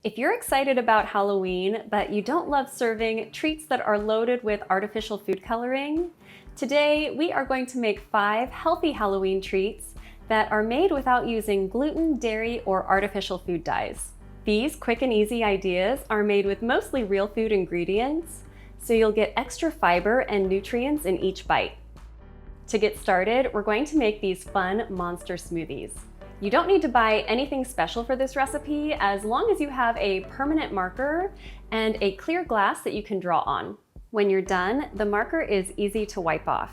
If you're excited about Halloween, but you don't love serving treats that are loaded with artificial food coloring, today we are going to make 5 healthy Halloween treats that are made without using gluten, dairy, or artificial food dyes. These quick and easy ideas are made with mostly real food ingredients, so you'll get extra fiber and nutrients in each bite. To get started, we're going to make these fun monster smoothies. You don't need to buy anything special for this recipe as long as you have a permanent marker and a clear glass that you can draw on. When you're done, the marker is easy to wipe off.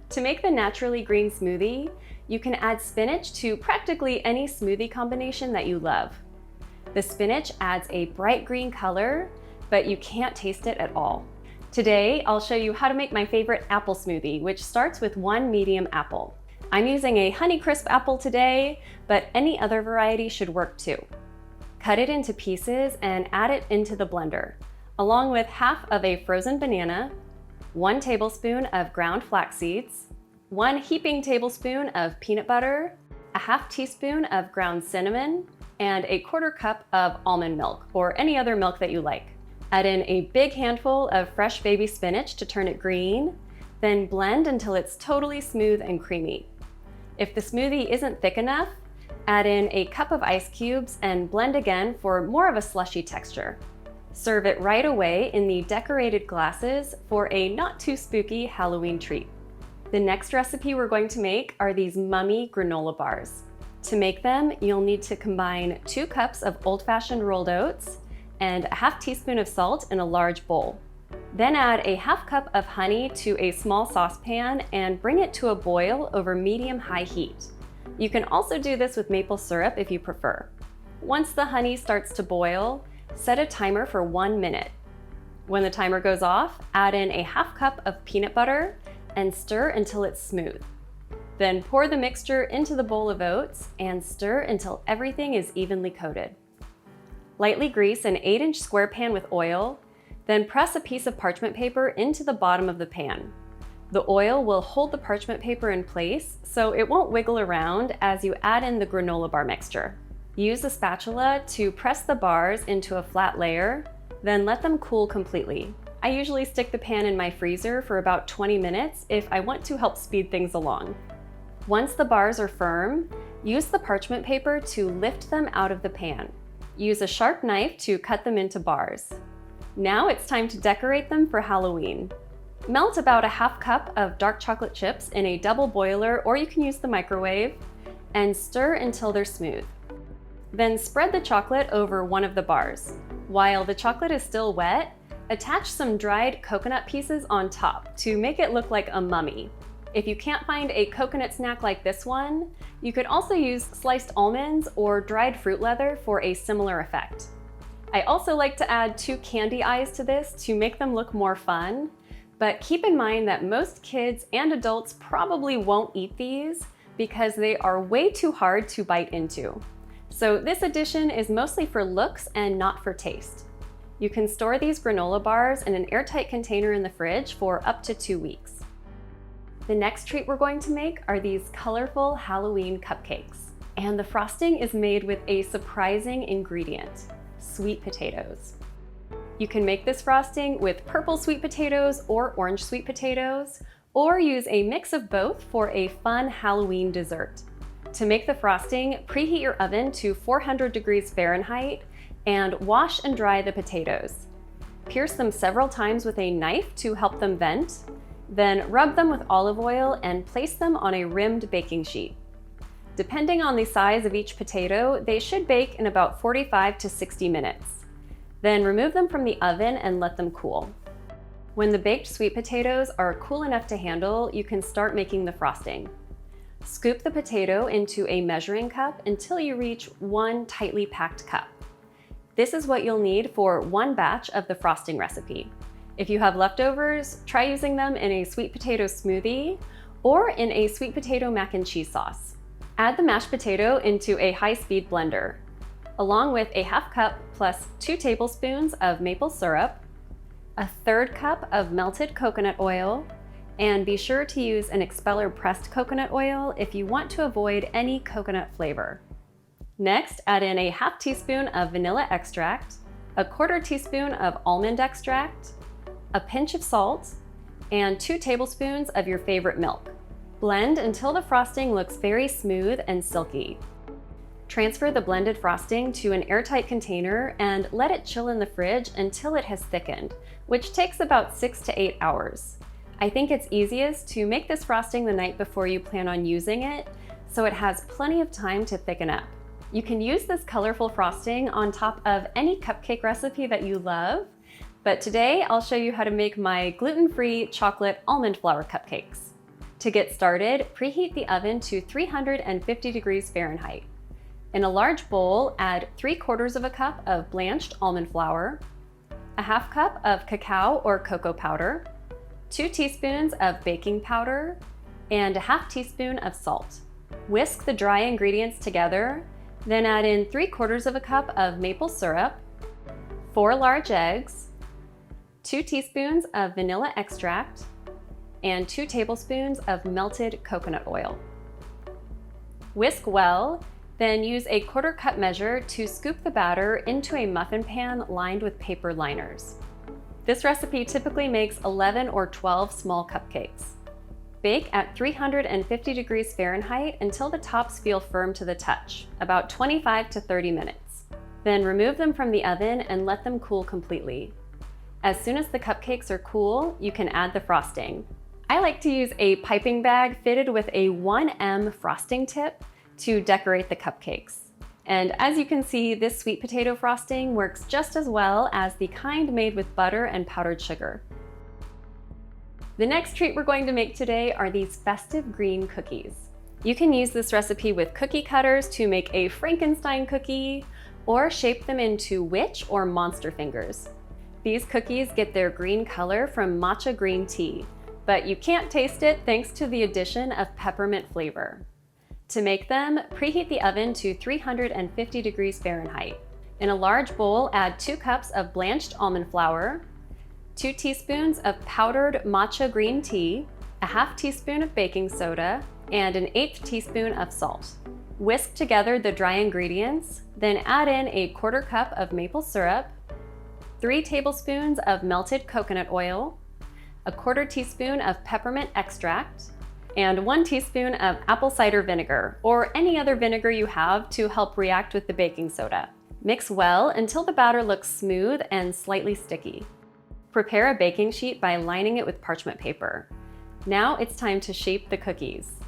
To make the naturally green smoothie, you can add spinach to practically any smoothie combination that you love. The spinach adds a bright green color, but you can't taste it at all. Today, I'll show you how to make my favorite apple smoothie, which starts with 1 medium apple. I'm using a Honeycrisp apple today, but any other variety should work too. Cut it into pieces and add it into the blender, along with half of a frozen banana, 1 tablespoon of ground flax seeds, 1 heaping tablespoon of peanut butter, a half teaspoon of ground cinnamon, and a 1/4 cup of almond milk, or any other milk that you like. Add in a big handful of fresh baby spinach to turn it green, then blend until it's totally smooth and creamy. If the smoothie isn't thick enough, add in a cup of ice cubes and blend again for more of a slushy texture. Serve it right away in the decorated glasses for a not too spooky Halloween treat. The next recipe we're going to make are these mummy granola bars. To make them, you'll need to combine 2 cups of old-fashioned rolled oats and a half teaspoon of salt in a large bowl. Then add a half cup of honey to a small saucepan and bring it to a boil over medium-high heat. You can also do this with maple syrup if you prefer. Once the honey starts to boil, set a timer for 1 minute. When the timer goes off, add in a half cup of peanut butter and stir until it's smooth. Then pour the mixture into the bowl of oats and stir until everything is evenly coated. Lightly grease an 8-inch square pan with oil. Then press a piece of parchment paper into the bottom of the pan. The oil will hold the parchment paper in place so it won't wiggle around as you add in the granola bar mixture. Use a spatula to press the bars into a flat layer, then let them cool completely. I usually stick the pan in my freezer for about 20 minutes if I want to help speed things along. Once the bars are firm, use the parchment paper to lift them out of the pan. Use a sharp knife to cut them into bars. Now it's time to decorate them for Halloween. Melt about a half cup of dark chocolate chips in a double boiler, or you can use the microwave, and stir until they're smooth. Then spread the chocolate over one of the bars. While the chocolate is still wet, attach some dried coconut pieces on top to make it look like a mummy. If you can't find a coconut snack like this one, you could also use sliced almonds or dried fruit leather for a similar effect. I also like to add 2 candy eyes to this to make them look more fun, but keep in mind that most kids and adults probably won't eat these because they are way too hard to bite into. So this addition is mostly for looks and not for taste. You can store these granola bars in an airtight container in the fridge for up to 2 weeks. The next treat we're going to make are these colorful Halloween cupcakes. And the frosting is made with a surprising ingredient: sweet potatoes. You can make this frosting with purple sweet potatoes or orange sweet potatoes, or use a mix of both for a fun Halloween dessert. To make the frosting, preheat your oven to 400 degrees Fahrenheit and wash and dry the potatoes. Pierce them several times with a knife to help them vent, then rub them with olive oil and place them on a rimmed baking sheet. Depending on the size of each potato, they should bake in about 45 to 60 minutes. Then remove them from the oven and let them cool. When the baked sweet potatoes are cool enough to handle, you can start making the frosting. Scoop the potato into a measuring cup until you reach 1 tightly packed cup. This is what you'll need for 1 batch of the frosting recipe. If you have leftovers, try using them in a sweet potato smoothie or in a sweet potato mac and cheese sauce. Add the mashed potato into a high-speed blender, along with a half cup plus 2 tablespoons of maple syrup, a 1/3 cup of melted coconut oil, and be sure to use an expeller pressed coconut oil if you want to avoid any coconut flavor. Next, add in a half teaspoon of vanilla extract, a quarter teaspoon of almond extract, a pinch of salt, and 2 tablespoons of your favorite milk. Blend until the frosting looks very smooth and silky. Transfer the blended frosting to an airtight container and let it chill in the fridge until it has thickened, which takes about 6 to 8 hours. I think it's easiest to make this frosting the night before you plan on using it, so it has plenty of time to thicken up. You can use this colorful frosting on top of any cupcake recipe that you love, but today I'll show you how to make my gluten-free chocolate almond flour cupcakes. To get started, preheat the oven to 350 degrees Fahrenheit. In a large bowl, add 3/4 of a cup of blanched almond flour, a half cup of cacao or cocoa powder, 2 teaspoons of baking powder, and a half teaspoon of salt. Whisk the dry ingredients together, then add in 3/4 of a cup of maple syrup, 4 large eggs, 2 teaspoons of vanilla extract, and 2 tablespoons of melted coconut oil. Whisk well, then use a 1/4 cup measure to scoop the batter into a muffin pan lined with paper liners. This recipe typically makes 11 or 12 small cupcakes. Bake at 350 degrees Fahrenheit until the tops feel firm to the touch, about 25 to 30 minutes. Then remove them from the oven and let them cool completely. As soon as the cupcakes are cool, you can add the frosting. I like to use a piping bag fitted with a 1M frosting tip to decorate the cupcakes. And as you can see, this sweet potato frosting works just as well as the kind made with butter and powdered sugar. The next treat we're going to make today are these festive green cookies. You can use this recipe with cookie cutters to make a Frankenstein cookie, or shape them into witch or monster fingers. These cookies get their green color from matcha green tea, but you can't taste it thanks to the addition of peppermint flavor. To make them, preheat the oven to 350 degrees Fahrenheit. In a large bowl, add 2 cups of blanched almond flour, 2 teaspoons of powdered matcha green tea, a half teaspoon of baking soda, and an 1/8 teaspoon of salt. Whisk together the dry ingredients, then add in a 1/4 cup of maple syrup, 3 tablespoons of melted coconut oil, a 1/4 teaspoon of peppermint extract, and 1 teaspoon of apple cider vinegar, or any other vinegar you have to help react with the baking soda. Mix well until the batter looks smooth and slightly sticky. Prepare a baking sheet by lining it with parchment paper. Now it's time to shape the cookies.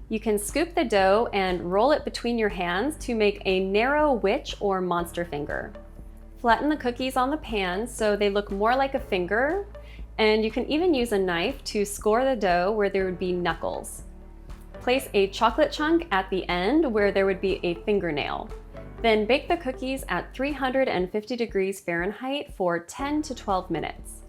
You can scoop the dough and roll it between your hands to make a narrow witch or monster finger. Flatten the cookies on the pan so they look more like a finger, and you can even use a knife to score the dough where there would be knuckles. Place a chocolate chunk at the end where there would be a fingernail. Then bake the cookies at 350 degrees Fahrenheit for 10 to 12 minutes.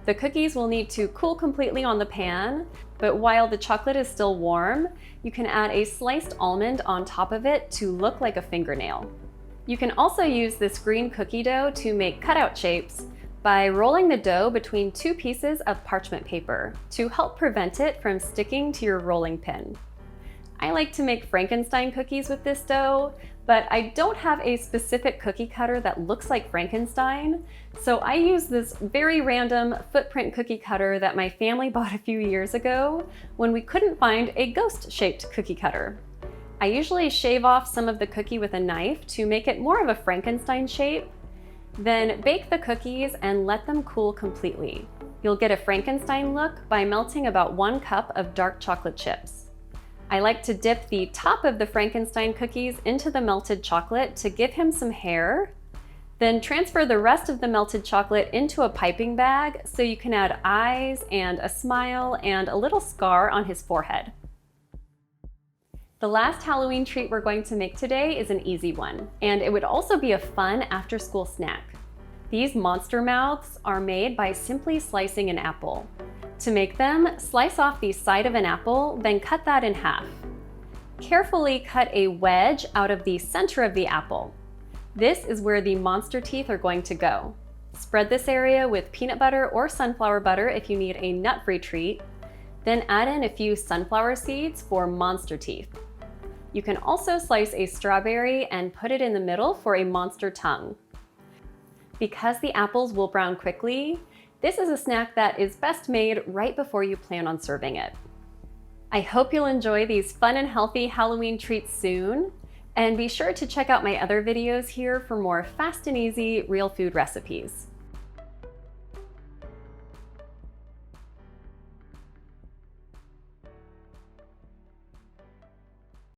The cookies will need to cool completely on the pan, but while the chocolate is still warm, you can add a sliced almond on top of it to look like a fingernail. You can also use this green cookie dough to make cutout shapes by rolling the dough between 2 pieces of parchment paper to help prevent it from sticking to your rolling pin. I like to make Frankenstein cookies with this dough, but I don't have a specific cookie cutter that looks like Frankenstein, so I use this very random footprint cookie cutter that my family bought a few years ago when we couldn't find a ghost-shaped cookie cutter. I usually shave off some of the cookie with a knife to make it more of a Frankenstein shape. Then bake the cookies and let them cool completely. You'll get a Frankenstein look by melting about 1 cup of dark chocolate chips. I like to dip the top of the Frankenstein cookies into the melted chocolate to give him some hair. Then transfer the rest of the melted chocolate into a piping bag so you can add eyes and a smile and a little scar on his forehead. The last Halloween treat we're going to make today is an easy one, and it would also be a fun after-school snack. These monster mouths are made by simply slicing an apple. To make them, slice off the side of an apple, then cut that in half. Carefully cut a wedge out of the center of the apple. This is where the monster teeth are going to go. Spread this area with peanut butter or sunflower butter if you need a nut-free treat. Then add in a few sunflower seeds for monster teeth. You can also slice a strawberry and put it in the middle for a monster tongue. Because the apples will brown quickly, this is a snack that is best made right before you plan on serving it. I hope you'll enjoy these fun and healthy Halloween treats soon, and be sure to check out my other videos here for more fast and easy real food recipes.